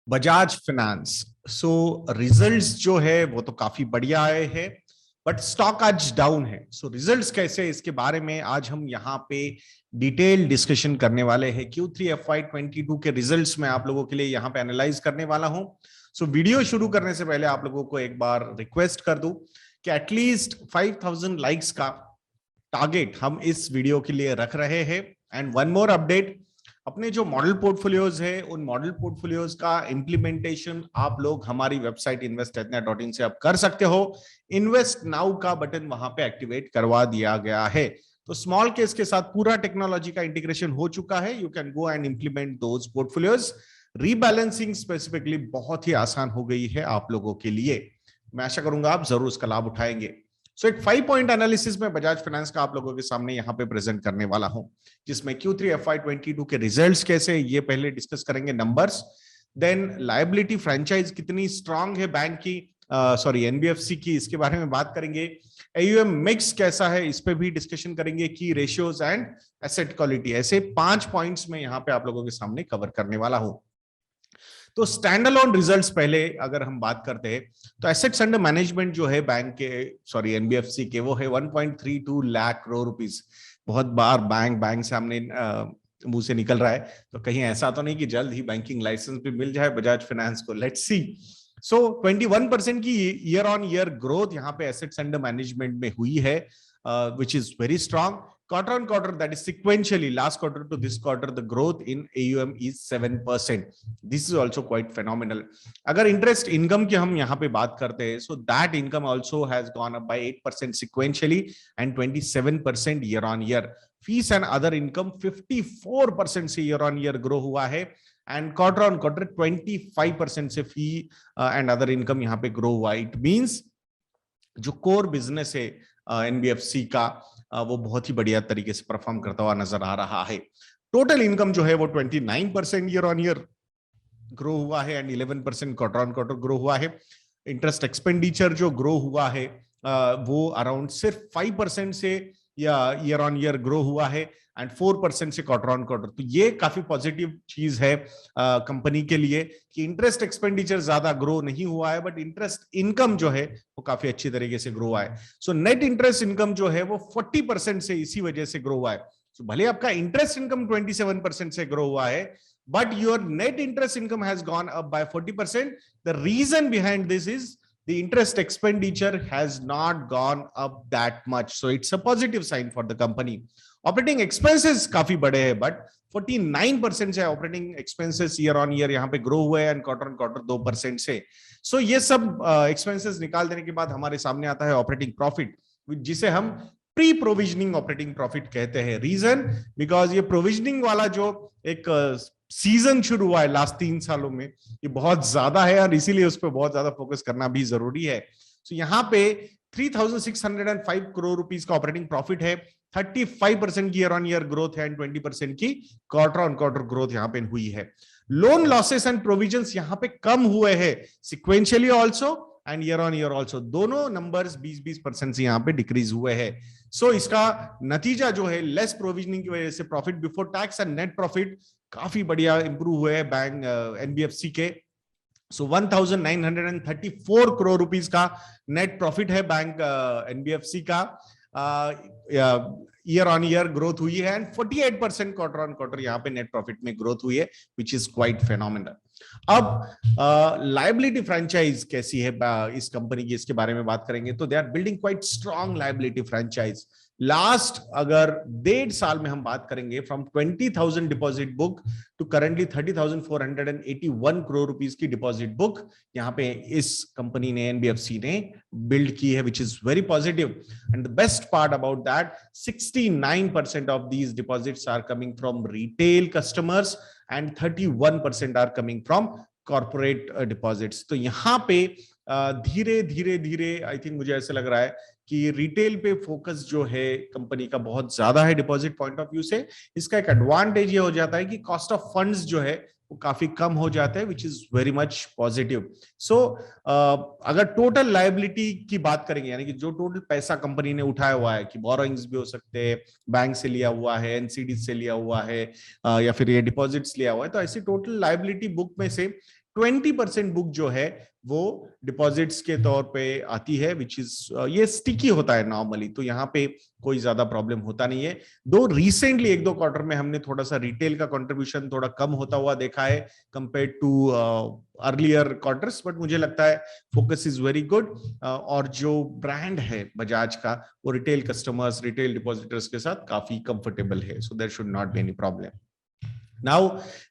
Bajaj finance. सो results जो है वो तो काफी बढ़िया आए हैं, बट स्टॉक आज डाउन है। सो रिजल्ट्स कैसे है, इसके बारे में आज हम यहाँ पे डिटेल डिस्कशन करने वाले हैं। Q3 FY22 के रिजल्ट्स में आप लोगों के लिए यहाँ पे एनालाइज करने वाला हूँ। सो वीडियो शुरू करने से पहले आप लोगों को एक बार रिक्वेस्ट कर दूं कि एटलीस्ट 5000 लाइक्स का टारगेट हम इस वीडियो के लिए रख रहे हैं। एंड वन मोर अपडेट, अपने जो मॉडल पोर्टफोलियोज है उन मॉडल पोर्टफोलियोज का इंप्लीमेंटेशन आप लोग हमारी वेबसाइट investetna.in से आप कर सकते हो। इन्वेस्ट नाउ का बटन वहां पे एक्टिवेट करवा दिया गया है। तो स्मॉल केस के साथ पूरा टेक्नोलॉजी का इंटीग्रेशन हो चुका है। You can go and implement those portfolios. Rebalancing specifically बहुत ही आसान हो गई है आप लोगों के लिए। मैं आशा करूंगा आप जरूर उसका लाभ उठाएंगे। सो एक 5 पॉइंट एनालिसिस में बजाज फाइनेंस का आप लोगों के सामने यहाँ पे प्रेजेंट करने वाला हूं, जिसमें Q3 FY22 के रिजल्ट्स कैसे ये पहले डिस्कस करेंगे, नंबर्स, देन लायबिलिटी फ्रेंचाइज कितनी स्ट्रांग है बैंक की, सॉरी एनबीएफसी की, इसके बारे में बात करेंगे। AUM मिक्स कैसा है इस पे भी डिस्कशन करेंगे। की रेशियोज एंड एसेट क्वालिटी, ऐसे 5 पॉइंट्स में यहाँ पे आप लोगों के सामने कवर करने वाला हूं। तो स्टैंड अलोन रिजल्ट्स पहले अगर हम बात करते हैं तो एसेट्स अंडर मैनेजमेंट जो है बैंक के, सॉरी एनबीएफसी के, वो है 1.32 लाख करोड़ रुपीस। बहुत बार बैंक सामने मुंह से निकल रहा है, तो कहीं ऐसा तो नहीं कि जल्द ही बैंकिंग लाइसेंस भी मिल जाए बजाज फाइनेंस को। Let's see. सो 21% की ईयर ऑन ईयर ग्रोथ यहाँ पे एसेट्स अंडर मैनेजमेंट में हुई है, which is very strong. Quarter on quarter, that is sequentially, last quarter to this quarter, the growth in AUM is 7%. This is also quite phenomenal. अगर interest income की हम यहाँ पे बात करते हैं, so that income also has gone up by 8% sequentially and 27% year on year. Fees and other income 54% से year on year grow हुआ है, and quarter on quarter 25% से fee and other income यहाँ पे grow हुआ है। It means जो core business है एनबीएफसी का, वो बहुत ही बढ़िया तरीके से परफॉर्म करता हुआ नजर आ रहा है। टोटल इनकम जो है वो 29% ईयर ऑन ईयर ग्रो हुआ है and 11% quarter on quarter grow हुआ है। इंटरेस्ट एक्सपेंडिचर जो ग्रो हुआ है वो अराउंड सिर्फ 5% से या ईयर ऑन ईयर ग्रो हुआ है एंड 4% से क्वार्टर ऑन क्वार्टर। तो ये काफी पॉजिटिव चीज है कंपनी के लिए कि इंटरेस्ट एक्सपेंडिचर ज्यादा ग्रो नहीं हुआ है, बट इंटरेस्ट इनकम जो है वो काफी अच्छी तरीके से ग्रो हुआ है। सो नेट इंटरेस्ट इनकम जो है वो 40% से इसी वजह से ग्रो हुआ है। so, भले आपका इंटरेस्ट इनकम 27% से ग्रो हुआ है, but your net interest income has gone up by 40%. The reason behind this is the interest expenditure has not gone up that much. So it's a positive sign for the company. Operating expenses काफी बड़े हैं, but 49% से operating expenses year on year यहाँ पे grow हुए and quarter on quarter 2% से। सो ये सब एक्सपेंसेस निकाल देने के बाद हमारे सामने आता है ऑपरेटिंग प्रॉफिट, जिसे हम प्री प्रोविजनिंग ऑपरेटिंग प्रॉफिट कहते हैं। रीजन, बिकॉज ये प्रोविजनिंग वाला जो एक सीजन शुरू हुआ है लास्ट 3 सालों में, ये बहुत ज्यादा है और इसीलिए उस पर बहुत ज्यादा फोकस करना भी जरूरी है। सो यहाँ पे 3605 करोड़ रुपीस का ऑपरेटिंग प्रॉफिट है, 35% की ईयर ऑन ईयर ग्रोथ है एंड 20% की क्वार्टर ऑन क्वार्टर ग्रोथ यहाँ पे हुई है। लोन लॉसेस एंड प्रोविजंस यहाँ पे कम हुए हैं sequentially also and year on year also, दोनों नंबर्स 20% से यहाँ पे डिक्रीज हुए हैं। सो इसका नतीजा जो है, लेस प्रोविजनिंग की वजह से profit before tax and net profit काफी बढ़िया इंप्रूव हुए हैं बैंक एनबीएफसी के। सो 1934 करोड़ रुपीस का नेट प्रॉफिट है बैंक एनबीएफसी का। ईयर ऑन ईयर ग्रोथ हुई है एंड 48% क्वार्टर ऑन क्वार्टर यहाँ पे नेट प्रॉफिट में ग्रोथ हुई है, विच इज क्वाइट फेनोमेनल। अब लायबिलिटी फ्रेंचाइज कैसी है इस कंपनी की, इसके बारे में बात करेंगे। तो they are building quite strong liability franchise. Last अगर 1.5 साल में हम बात करेंगे, from 20,000 deposit book to currently 30,481 crore rupees की डिपॉजिट बुक यहाँ पे इस कंपनी ने, एनबीएफसी ने बिल्ड की है, which is very positive. And the best part about that, 69% of these deposits are coming from retail customers and 31% are coming from corporate deposits. तो यहाँ पे धीरे धीरे आई थिंक मुझे ऐसे लग रहा है कि रिटेल पे फोकस जो है कंपनी का बहुत ज्यादा है डिपॉजिट पॉइंट ऑफ व्यू से। इसका एक एडवांटेज ये हो जाता है कि कॉस्ट ऑफ फंड्स जो है वो काफी कम हो जाता है, which is very much positive. So अगर टोटल लायबिलिटी की बात करेंगे, यानी कि जो टोटल पैसा कंपनी ने उठाया हुआ है, कि बोरोइंग्स भी हो सकते हैं, बैंक से लिया हुआ है, एनसीडी से लिया हुआ है, या फिर ये डिपॉजिट्स लिया हुआ है, तो ऐसी टोटल लायबिलिटी बुक में से 20% बुक जो है वो डिपॉजिट्स के तौर पे आती है, विच इज ये स्टिकी होता है नॉर्मली, तो यहाँ पे कोई ज्यादा प्रॉब्लम होता नहीं है। दो रिसेंटली 1-2 क्वार्टर में हमने थोड़ा सा रिटेल का कंट्रीब्यूशन थोड़ा कम होता हुआ देखा है compare to earlier quarters, but मुझे लगता है फोकस इज वेरी गुड, और जो ब्रांड है बजाज का वो रिटेल कस्टमर्स, रिटेल डिपॉजिटर्स के साथ काफी कंफर्टेबल है, so there should not be any problem. Now,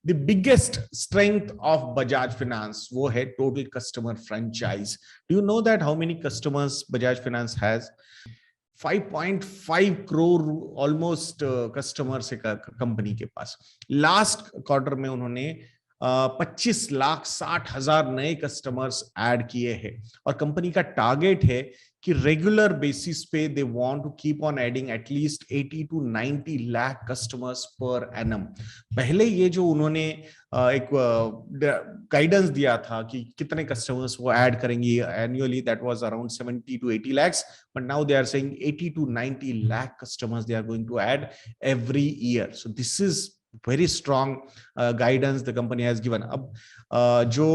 the biggest strength of Bajaj Finance वो है total customer franchise. Do you know that how many customers Bajaj Finance has? 5.5 crore almost customers है company के पास। Last quarter में उन्होंने 25,60,000 नए customers add किए हैं, और कंपनी का टारगेट है कि रेगुलर बेसिस पे they want to keep on adding at least 80 to 90 lakh customers per annum. पहले ये जो उन्होंने एक गाइडेंस दिया था कि कितने कस्टमर्स वो ऐड करेंगे annually, that was around 70 to 80 lakhs, but now they are saying 80 to 90 lakh customers they are going to add every year. So this is very strong guidance the company has given. अब जो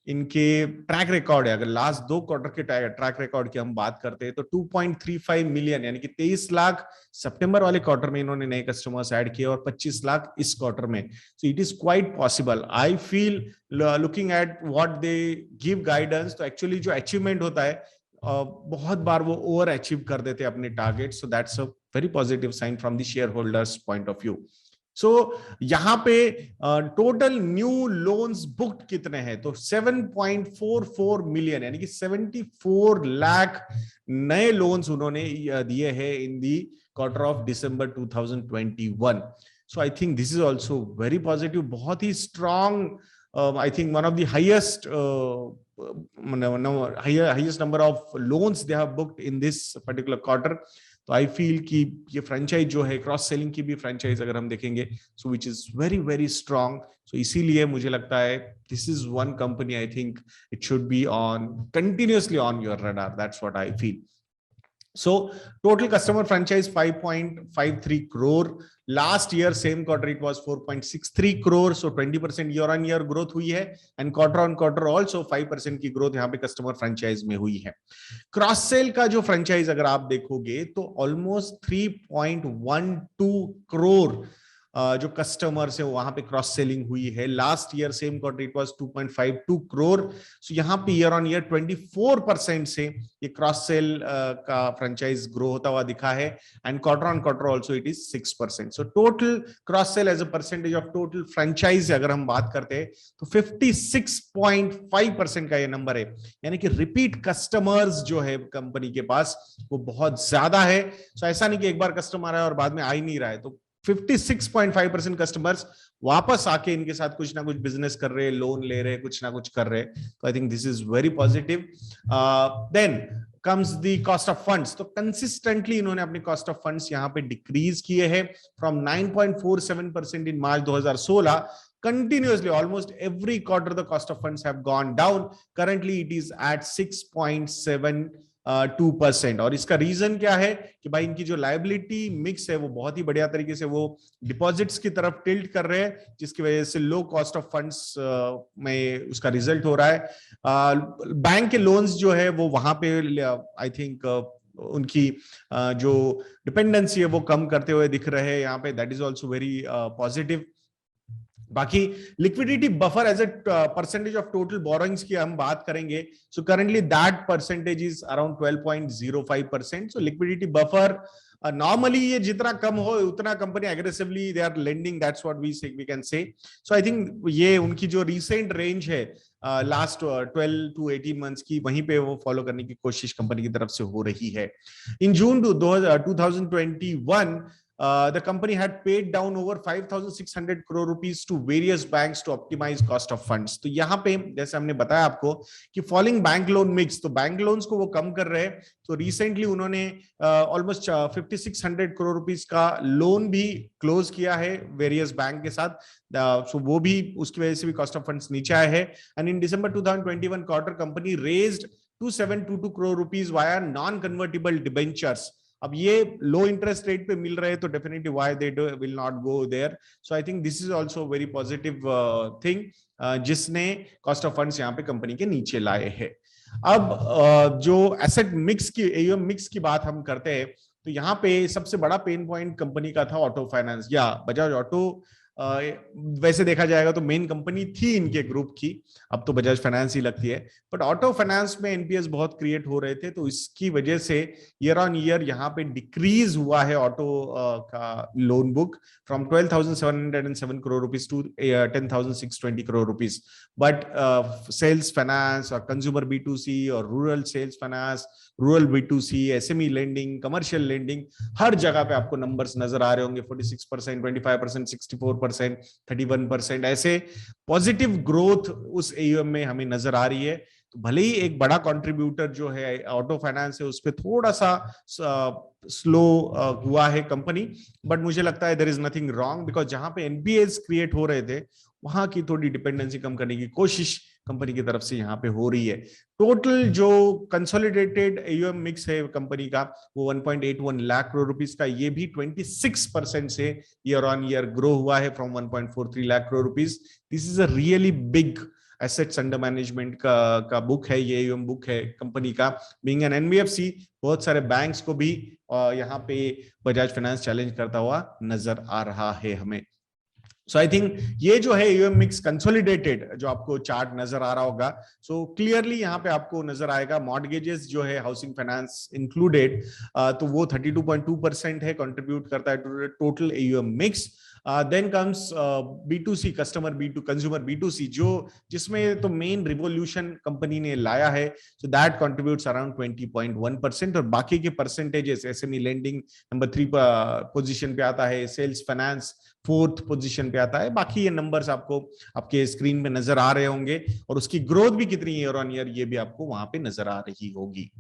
इनके track record है, अगर last 2 quarter के track record की हम बात करते हैं तो 2.35 मिलियन यानी कि 23 लाख सितंबर वाले क्वार्टर में इन्होंने नए कस्टमर्स ऐड किए और 25 लाख इस क्वार्टर में। So it is quite possible, I feel, looking at what they give guidance, तो एक्चुअली जो अचीवमेंट होता है बहुत बार वो ओवर अचीव कर देते हैं अपने target, so that's a very positive sign from the shareholders point of view. So यहां पे टोटल न्यू लोन्स बुक्ड कितने हैं, तो 7.44 मिलियन यानी कि 74 लाख नए लोन्स उन्होंने दिए हैं in the quarter of December 2021। So I think this is also very positive, बहुत ही strong, I think one of the highest highest number of loans they have booked in this particular quarter. तो I feel कि ये franchise जो है, cross selling की भी franchise अगर हम देखेंगे, so which is very very strong. So इसीलिए मुझे लगता है this is one company I think it should be on continuously on your radar, that's what I feel. So total customer franchise 5.53 crore. Last year same quarter it was 4.63 crore. So 20% year on year growth हुई है, and quarter on quarter also 5% की growth यहाँ पे customer franchise में हुई है। Cross sell का जो फ्रेंचाइज अगर आप देखोगे तो ऑलमोस्ट 3.12 करोड़ जो कस्टमर्स है वहां पे क्रॉस सेलिंग हुई है। Last year same quarter it was 2.52 crore. So यहाँ पे ईयर ऑन ईयर 24% से ये क्रॉस सेल का फ्रेंचाइज ग्रो होता हुआ दिखा है, and quarter on quarter also it is 6%। So total cross sell as a percentage of total franchise अगर हम बात करते हैं तो 56.5% का ये नंबर है, यानी कि रिपीट कस्टमर्स जो है कंपनी के पास वो बहुत ज्यादा है। सो ऐसा नहीं कि एक बार कस्टमर आया और बाद में आ ही नहीं रहा है, तो 56.5% कस्टमर्स वापस आके इनके साथ कुछ ना कुछ बिजनेस कर रहे हैं, लोन ले रहे हैं, कुछ ना कुछ कर रहे हैं। तो I think this is very positive. Then comes the cost of funds. तो कंसिस्टेंटली इन्होंने अपने कॉस्ट ऑफ फंड्स यहाँ पे डिक्रीज किए हैं from 9.47% in March 2016। Continuously, almost every quarter, the cost of funds have gone down. Currently, it is at 6.72%. और इसका reason क्या है कि भाई इनकी जो लायबिलिटी मिक्स है वो बहुत ही बढ़िया तरीके से वो डिपॉजिट्स की तरफ टिल्ट कर रहे हैं, जिसकी वजह से लो कॉस्ट ऑफ फंड्स में उसका रिजल्ट हो रहा है। बैंक के लोन्स जो है वो वहां पे आई थिंक उनकी जो डिपेंडेंसी है वो कम करते हुए दिख रहे हैं यहाँ पे, that is also very positive. बाकी liquidity buffer as a percentage of total borrowings की हम बात करेंगे, so currently that percentage is around 12.05%। So liquidity buffer normally ये जितना कम हो उतना company aggressively they are lending, that's what we can say. So I think ये उनकी जो रिसेंट रेंज है लास्ट 12 to 18 मंथ्स की, वहीं पे वो फॉलो करने की कोशिश कंपनी की तरफ से हो रही है। इन जून 2021 the company had paid down over 5,600 crore rupees to various banks to optimize cost of funds. तो यहाँ पे जैसे हमने बताया आपको कि फॉलोइंग बैंक लोन मिक्स, तो बैंक लोन्स को वो कम कर रहे हैं। तो रिसेंटली उन्होंने ऑलमोस्ट 5,600 करोड़ रुपीस का लोन भी क्लोज किया है वेरियस बैंक के साथ, सो वो भी उसकी वजह से भी कॉस्ट ऑफ फंड्स नीचे आए हैं। And in December 2021 quarter company raised 2,722 crore rupees via non-convertible debentures अब ये लो इंटरेस्ट रेट पे मिल रहे हैं तो definitely why they will not go there. So I think this is also very positive thing जिसने कॉस्ट ऑफ फंड्स यहाँ पे company के नीचे लाए हैं. अब जो एसेट मिक्स की एयूएम मिक्स की बात हम करते हैं तो यहाँ पे सबसे बड़ा पेन पॉइंट कंपनी का था ऑटो फाइनेंस या बजाज ऑटो. वैसे देखा जाएगा तो मेन कंपनी थी इनके ग्रुप की, अब तो बजाज फाइनेंस ही लगती है, बट ऑटो फाइनेंस में एनपीएस बहुत क्रिएट हो रहे थे तो इसकी वजह से ईयर ऑन ईयर यहाँ पे डिक्रीज हुआ है ऑटो का loan book from 12,707 crore rupees to 10,620 crore rupees. But sales finance और कंज्यूमर B2C और rural sales finance, rural B2C, SME lending, commercial lending, हर जगह पे आपको नंबर्स नजर आ रहे होंगे. 46%, 25%, 64%, 31%, ऐसे पॉजिटिव ग्रोथ उस एयूएम में हमें नजर आ रही है. तो भले ही एक बड़ा कंट्रीब्यूटर जो है ऑटो फाइनेंस है उस पर थोड़ा सा स्लो हुआ है कंपनी, बट मुझे लगता है there is nothing wrong because जहां पे एनपीएस क्रिएट हो रहे थे वहां की थोड़ी डिपेंडेंसी कम करने की कोशिश कंपनी की तरफ से यहाँ पे हो रही है. टोटल जो कंसोलिडेटेड एयूएम मिक्स है कंपनी का वो 1.81 लाख करोड़ रुपीस का, ये भी 26% से ईयर ऑन ईयर ग्रो हुआ है from 1.43 lakh crore rupees. This is a really big assets under management का बुक है, ये एयूएम बुक है कंपनी का. बीइंग एन एनबीएफसी बहुत सारे बैंक्स को भी यहाँ पे बजाज फाइनेंस चैलेंज करता हुआ नजर आ रहा है हमें. सो आई थिंक ये जो है एयूएम मिक्स कंसोलिडेटेड जो आपको चार्ट नजर आ रहा होगा, सो क्लियरली यहाँ पे आपको नजर आएगा मॉर्गेजेस जो है हाउसिंग फाइनेंस इंक्लूडेड तो वो 32.2% है, कंट्रीब्यूट करता है total AUM mix. Then comes B2C customer consumer B2C जो जिसमें तो मेन रिवोल्यूशन कंपनी ने लाया है, सो दैट कंट्रीब्यूट्स अराउंड 20.1%. और बाकी के percentages SME lending number 3 position पे आता है, सेल्स फाइनेंस 4th पोजीशन पे आता है. बाकी ये नंबर्स आपको आपके स्क्रीन पे नजर आ रहे होंगे और उसकी ग्रोथ भी कितनी ईयर ऑन ईयर ये भी आपको वहां पे नजर आ रही होगी.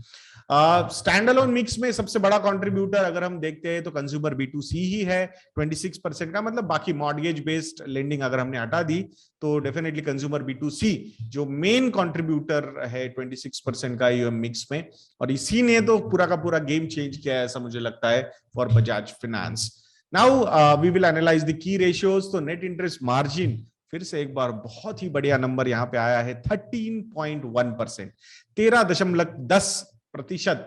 स्टैंड अलोन मिक्स में सबसे बड़ा कंट्रीब्यूटर अगर हम देखते हैं तो कंज्यूमर B2C ही है 26% का, मतलब बाकी मॉर्गेज बेस्ड लेंडिंग अगर हमने हटा दी तो डेफिनेटली कंज्यूमर B2C जो मेन कंट्रीब्यूटर है 26% का एयूएम मिक्स में, और इसी ने तो पूरा का पूरा गेम चेंज किया है ऐसा मुझे लगता है for Bajaj Finance. Now we will analyse the key ratios. तो नेट इंटरेस्ट मार्जिन फिर से एक बार बहुत ही बढ़िया नंबर यहाँ पे आया है 13.1%, 13.10%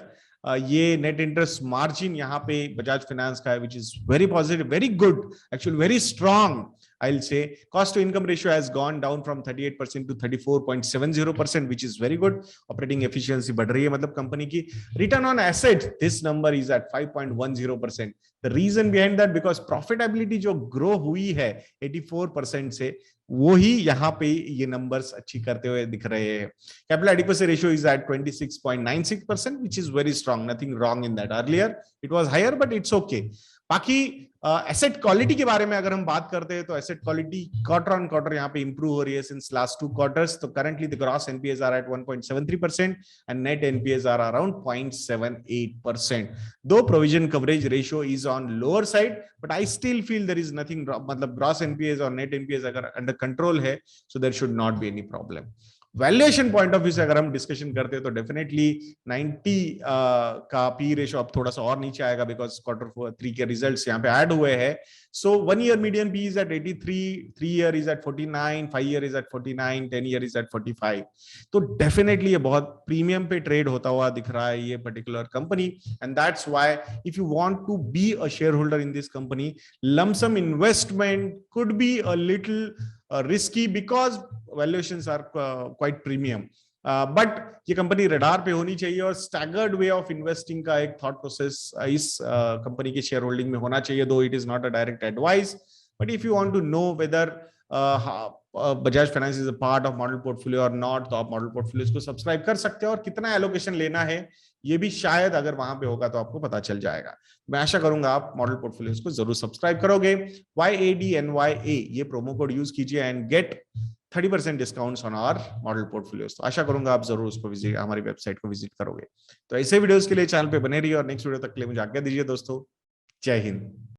ये नेट इंटरेस्ट मार्जिन यहाँ पे बजाज फाइनेंस का है, which is very positive, very good, actually very strong. I'll say cost to income ratio has gone down from 38% to 34.70%, which is very good. Operating efficiency बढ़ रही है, मतलब कंपनी की. Return on asset, this number is at 5.10%. The reason behind that because profitability जो grow हुई है 84% से, वो ही यहाँ पे ये नंबर्स अच्छी करते हुए दिख रहे हैं. Capital adequacy ratio is at 26.96%, which is very strong. Nothing wrong in that. Earlier it was higher, but it's okay. बाकी एसेट क्वालिटी के बारे में अगर हम बात करते हैं तो asset quality quarter on quarter यहाँ पे इंप्रूव हो रही है सिंस लास्ट 2 quarters. तो currently the gross NPAs are at 1.73% and net NPAs are around 0.78%. Though provision coverage ratio is on lower side, but I still feel there is nothing, मतलब gross NPAs और net NPAs अगर under control है so there should not be any problem. Valuation point of view से अगर हम discussion करते हैं तो डेफिनेटली 90 का पी रेशियो अब थोड़ा सा और नीचे आएगा बिकॉज Q3 के रिजल्ट्स यहाँ पे ऐड हुए हैं. So 1 year median P is at 83, 3 year is at 49, 5 year is at 49, 10 year is at 45. तो डेफिनेटली ये बहुत प्रीमियम पे ट्रेड होता हुआ दिख रहा है ये particular company, and that's why if you want to be a share holder in this company, lump sum investment could be a little risky because valuations are quite premium. But ये company radar पे होनी चाहिए और staggered way of investing का एक thought process इस company के share holding में होना चाहिए. Though it is not a direct advice, but if you want to know whether Bajaj finance is a part of model portfolio और नॉट, तो आप मॉडल पोर्टफोलियो को सब्सक्राइब कर सकते हैं और कितना एलोकेशन लेना है ये भी शायद अगर वहां पे होगा तो आपको पता चल जाएगा. मैं आशा करूंगा आप मॉडल पोर्टफोलियोज को जरूर सब्सक्राइब करोगे. YADNYA ये प्रोमो कोड यूज कीजिए and get 30% discounts on our model portfolios. तो आशा करूंगा आप जरूर उसको विजिट, हमारी वेबसाइट को विजिट करोगे. तो ऐसे वीडियोस के लिए चैनल पे बने रहिए और नेक्स्ट वीडियो तक के लिए मुझे आज्ञा दीजिए दोस्तों. जय हिंद.